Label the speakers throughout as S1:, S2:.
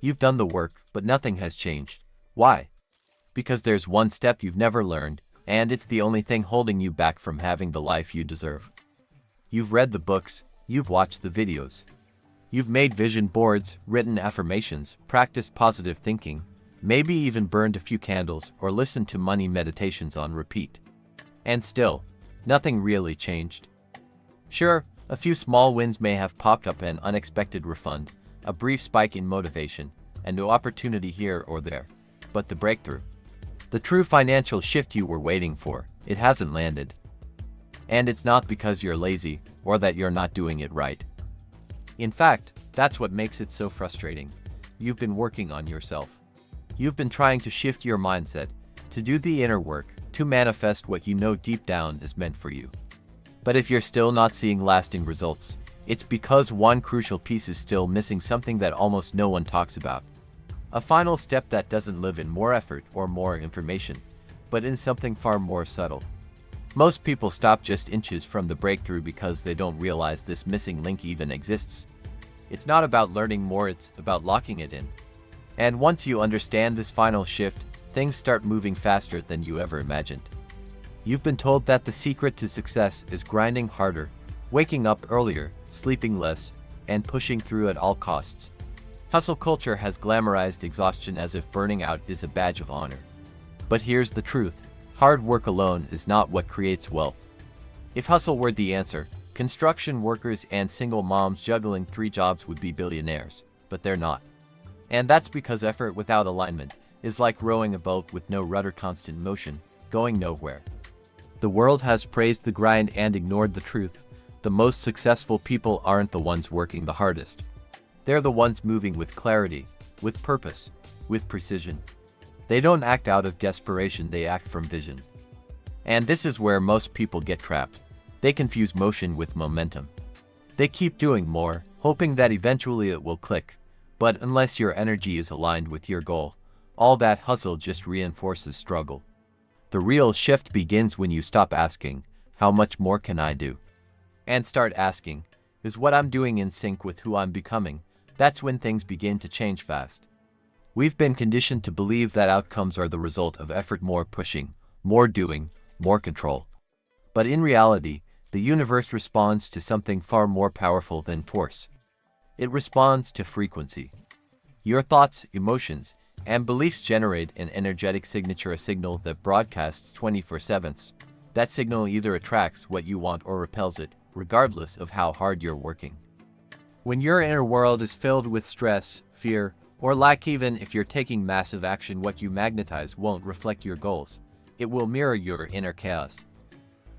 S1: You've done the work, but nothing has changed. Why? Because there's one step you've never learned, and it's the only thing holding you back from having the life you deserve. You've read the books, you've watched the videos. You've made vision boards, written affirmations, practiced positive thinking, maybe even burned a few candles or listened to money meditations on repeat. And still, nothing really changed. Sure, a few small wins may have popped up, an unexpected refund, a brief spike in motivation, a new opportunity here or there. But the breakthrough, the true financial shift you were waiting for, it hasn't landed. And it's not because you're lazy or that you're not doing it right. In fact, that's what makes it so frustrating. You've been working on yourself. You've been trying to shift your mindset, to do the inner work, to manifest what you know deep down is meant for you. But if you're still not seeing lasting results, it's because one crucial piece is still missing, something that almost no one talks about. A final step that doesn't live in more effort or more information, but in something far more subtle. Most people stop just inches from the breakthrough because they don't realize this missing link even exists. It's not about learning more, it's about locking it in. And once you understand this final shift, things start moving faster than you ever imagined. You've been told that the secret to success is grinding harder, waking up earlier, sleeping less, and pushing through at all costs. Hustle culture has glamorized exhaustion as if burning out is a badge of honor. But here's the truth. Hard work alone is not what creates wealth. If hustle were the answer, construction workers and single moms juggling 3 jobs would be billionaires, but they're not. And that's because effort without alignment is like rowing a boat with no rudder, constant motion, going nowhere. The world has praised the grind and ignored the truth. The most successful people aren't the ones working the hardest. They're the ones moving with clarity, with purpose, with precision. They don't act out of desperation, they act from vision. And this is where most people get trapped. They confuse motion with momentum. They keep doing more, hoping that eventually it will click. But unless your energy is aligned with your goal, all that hustle just reinforces struggle. The real shift begins when you stop asking, how much more can I do? And start asking, is what I'm doing in sync with who I'm becoming? That's when things begin to change fast. We've been conditioned to believe that outcomes are the result of effort, more pushing, more doing, more control. But in reality, the universe responds to something far more powerful than force. It responds to frequency. Your thoughts, emotions, and beliefs generate an energetic signature, a signal that broadcasts 24/7. That signal either attracts what you want or repels it, regardless of how hard you're working. When your inner world is filled with stress, fear, or lack, even if you're taking massive action, what you magnetize won't reflect your goals. It will mirror your inner chaos.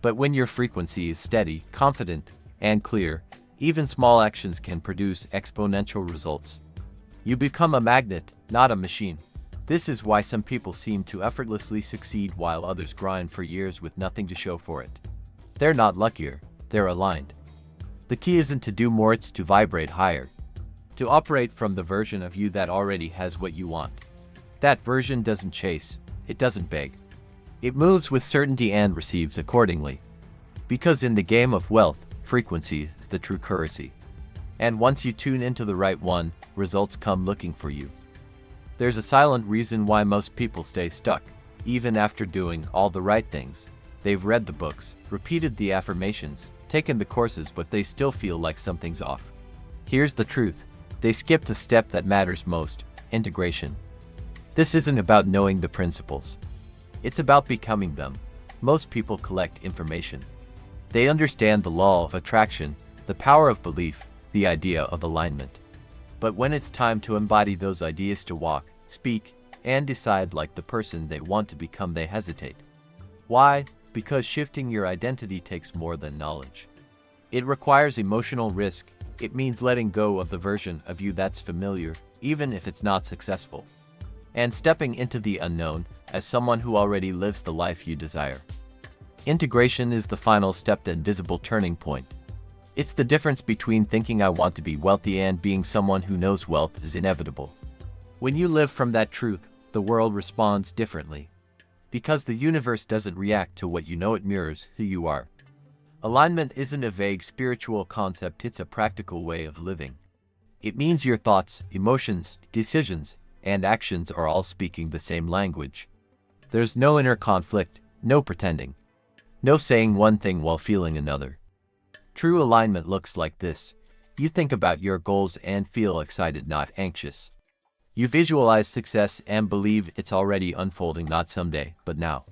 S1: But when your frequency is steady, confident, and clear, even small actions can produce exponential results. You become a magnet, not a machine. This is why some people seem to effortlessly succeed while others grind for years with nothing to show for it. They're not luckier, they're aligned. The key isn't to do more, it's to vibrate higher. To operate from the version of you that already has what you want. That version doesn't chase, it doesn't beg. It moves with certainty and receives accordingly. Because in the game of wealth, frequency is the true currency. And once you tune into the right one, results come looking for you. There's a silent reason why most people stay stuck, even after doing all the right things. They've read the books, repeated the affirmations, taken the courses, but they still feel like something's off. Here's the truth. They skip the step that matters most, integration. This isn't about knowing the principles. It's about becoming them. Most people collect information. They understand the law of attraction, the power of belief, the idea of alignment. But when it's time to embody those ideas, to walk, speak, and decide like the person they want to become, they hesitate. Why? Because shifting your identity takes more than knowledge. It requires emotional risk. It means letting go of the version of you that's familiar, even if it's not successful, and stepping into the unknown as someone who already lives the life you desire. Integration is the final step, the invisible turning point. It's the difference between thinking I want to be wealthy and being someone who knows wealth is inevitable. When you live from that truth, the world responds differently. Because the universe doesn't react to what you know, it mirrors who you are. Alignment isn't a vague spiritual concept, it's a practical way of living. It means your thoughts, emotions, decisions, and actions are all speaking the same language. There's no inner conflict, no pretending, no saying one thing while feeling another. True alignment looks like this. You think about your goals and feel excited, not anxious. You visualize success and believe it's already unfolding, not someday, but now.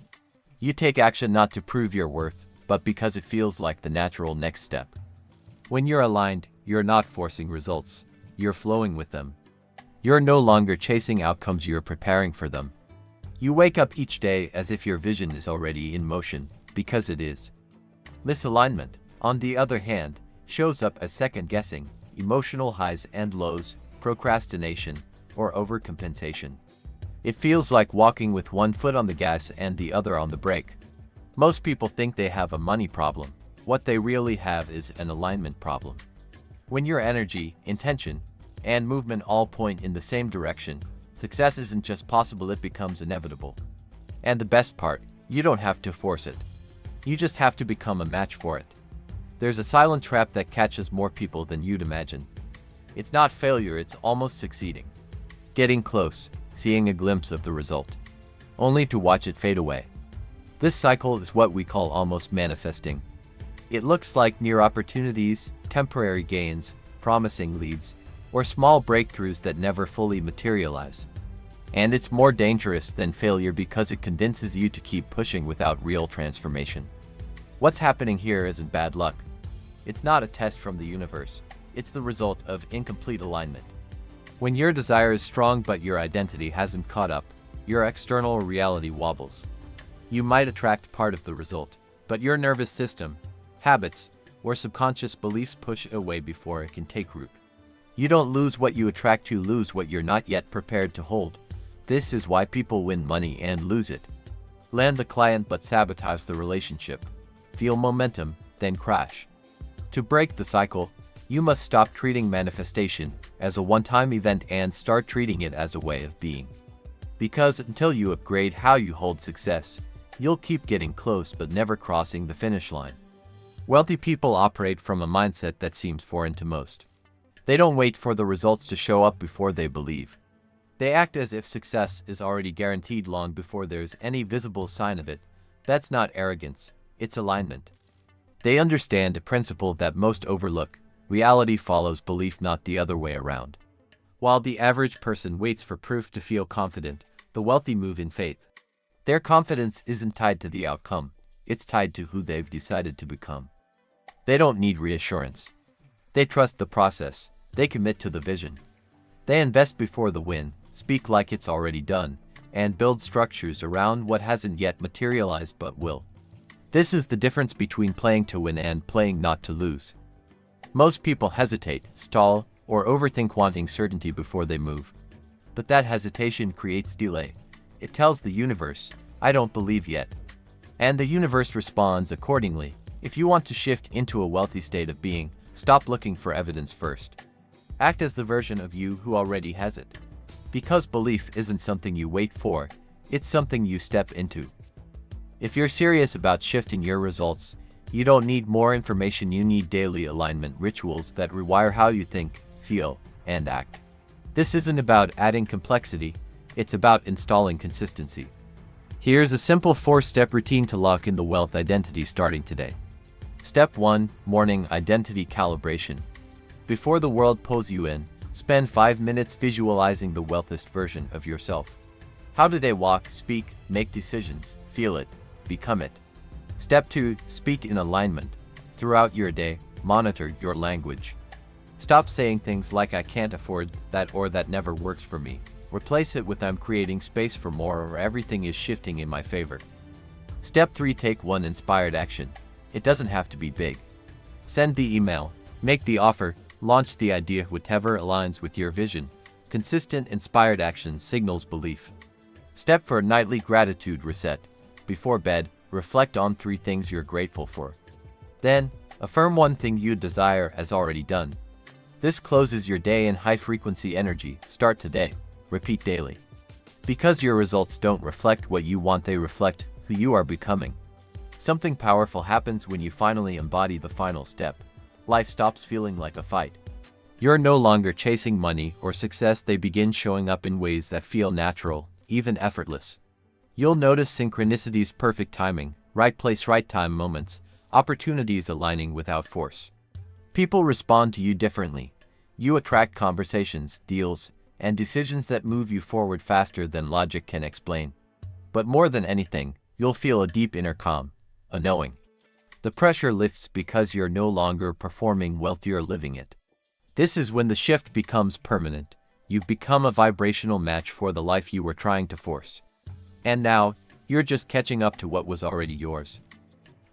S1: You take action not to prove your worth, but because it feels like the natural next step. When you're aligned, you're not forcing results. You're flowing with them. You're no longer chasing outcomes, you're preparing for them. You wake up each day as if your vision is already in motion, because it is. Misalignment, on the other hand, shows up as second-guessing, emotional highs and lows, procrastination, or overcompensation. It feels like walking with one foot on the gas and the other on the brake. Most people think they have a money problem. What they really have is an alignment problem. When your energy, intention, and movement all point in the same direction, success isn't just possible, it becomes inevitable. And the best part, you don't have to force it. You just have to become a match for it. There's a silent trap that catches more people than you'd imagine. It's not failure, it's almost succeeding. Getting close, seeing a glimpse of the result, only to watch it fade away. This cycle is what we call almost manifesting. It looks like near opportunities, temporary gains, promising leads, or small breakthroughs that never fully materialize. And it's more dangerous than failure because it convinces you to keep pushing without real transformation. What's happening here isn't bad luck. It's not a test from the universe. It's the result of incomplete alignment. When your desire is strong but your identity hasn't caught up, your external reality wobbles. You might attract part of the result, but your nervous system, habits, or subconscious beliefs push it away before it can take root. You don't lose what you attract, you lose what you're not yet prepared to hold. This is why people win money and lose it. Land the client but sabotage the relationship. Feel momentum, then crash. To break the cycle, you must stop treating manifestation as a one-time event and start treating it as a way of being. Because until you upgrade how you hold success, you'll keep getting close but never crossing the finish line. Wealthy people operate from a mindset that seems foreign to most. They don't wait for the results to show up before they believe. They act as if success is already guaranteed long before there's any visible sign of it. That's not arrogance, it's alignment. They understand a principle that most overlook: reality follows belief, not the other way around. While the average person waits for proof to feel confident, the wealthy move in faith. Their confidence isn't tied to the outcome, it's tied to who they've decided to become. They don't need reassurance. They trust the process, they commit to the vision. They invest before the win, speak like it's already done, and build structures around what hasn't yet materialized but will. This is the difference between playing to win and playing not to lose. Most people hesitate, stall, or overthink, wanting certainty before they move. But that hesitation creates delay. It tells the universe, I don't believe yet. And the universe responds accordingly. If you want to shift into a wealthy state of being, stop looking for evidence first. Act as the version of you who already has it. Because belief isn't something you wait for, it's something you step into. If you're serious about shifting your results, you don't need more information, you need daily alignment rituals that rewire how you think, feel, and act. This isn't about adding complexity, it's about installing consistency. Here's a simple 4-step routine to lock in the wealth identity starting today. Step 1. Morning identity calibration. Before the world pulls you in, spend 5 minutes visualizing the wealthiest version of yourself. How do they walk, speak, make decisions, feel it, become it? Step 2. Speak in alignment. Throughout your day, monitor your language. Stop saying things like I can't afford that or that never works for me. Replace it with I'm creating space for more or everything is shifting in my favor. Step 3. Take one inspired action. It doesn't have to be big. Send the email, make the offer, launch the idea, whatever aligns with your vision. Consistent inspired action signals belief. Step 4. Nightly gratitude reset. Before bed, reflect on 3 things you're grateful for. Then, affirm 1 thing you desire as already done. This closes your day in high-frequency energy. Start today. Repeat daily. Because your results don't reflect what you want, they reflect who you are becoming. Something powerful happens when you finally embody the final step. Life stops feeling like a fight. You're no longer chasing money or success, they begin showing up in ways that feel natural, even effortless. You'll notice synchronicities, perfect timing, right place, right time moments, opportunities aligning without force. People respond to you differently. You attract conversations, deals, and decisions that move you forward faster than logic can explain. But more than anything, you'll feel a deep inner calm, a knowing. The pressure lifts because you're no longer performing wealth, you're living it. This is when the shift becomes permanent. You've become a vibrational match for the life you were trying to force. And now, you're just catching up to what was already yours.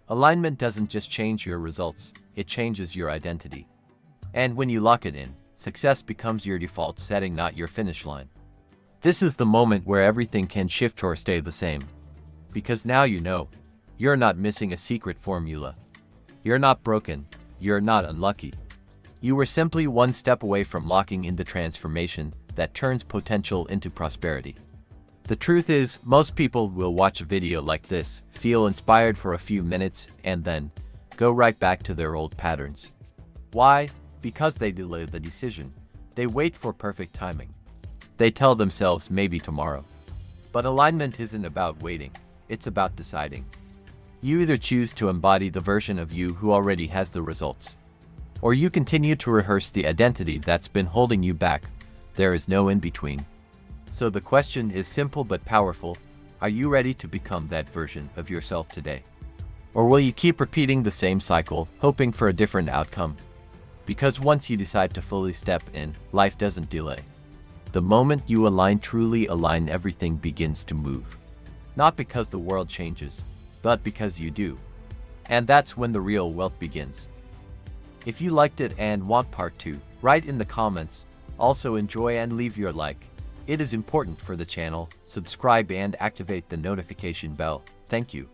S1: Alignment doesn't just change your results, it changes your identity. And when you lock it in, success becomes your default setting, not your finish line. This is the moment where everything can shift or stay the same. Because now you know, you're not missing a secret formula. You're not broken, you're not unlucky. You were simply one step away from locking in the transformation that turns potential into prosperity. The truth is, most people will watch a video like this, feel inspired for a few minutes, and then go right back to their old patterns. Why? Because they delay the decision. They wait for perfect timing. They tell themselves maybe tomorrow. But alignment isn't about waiting, it's about deciding. You either choose to embody the version of you who already has the results, or you continue to rehearse the identity that's been holding you back. There is no in between. So the question is simple but powerful. Are you ready to become that version of yourself today? Or will you keep repeating the same cycle, hoping for a different outcome? Because once you decide to fully step in, life doesn't delay. The moment you align, truly align, everything begins to move. Not because the world changes, but because you do. And that's when the real wealth begins. If you liked it and want part 2, write in the comments. Also enjoy and leave your like. It is important for the channel. Subscribe and activate the notification bell. Thank you.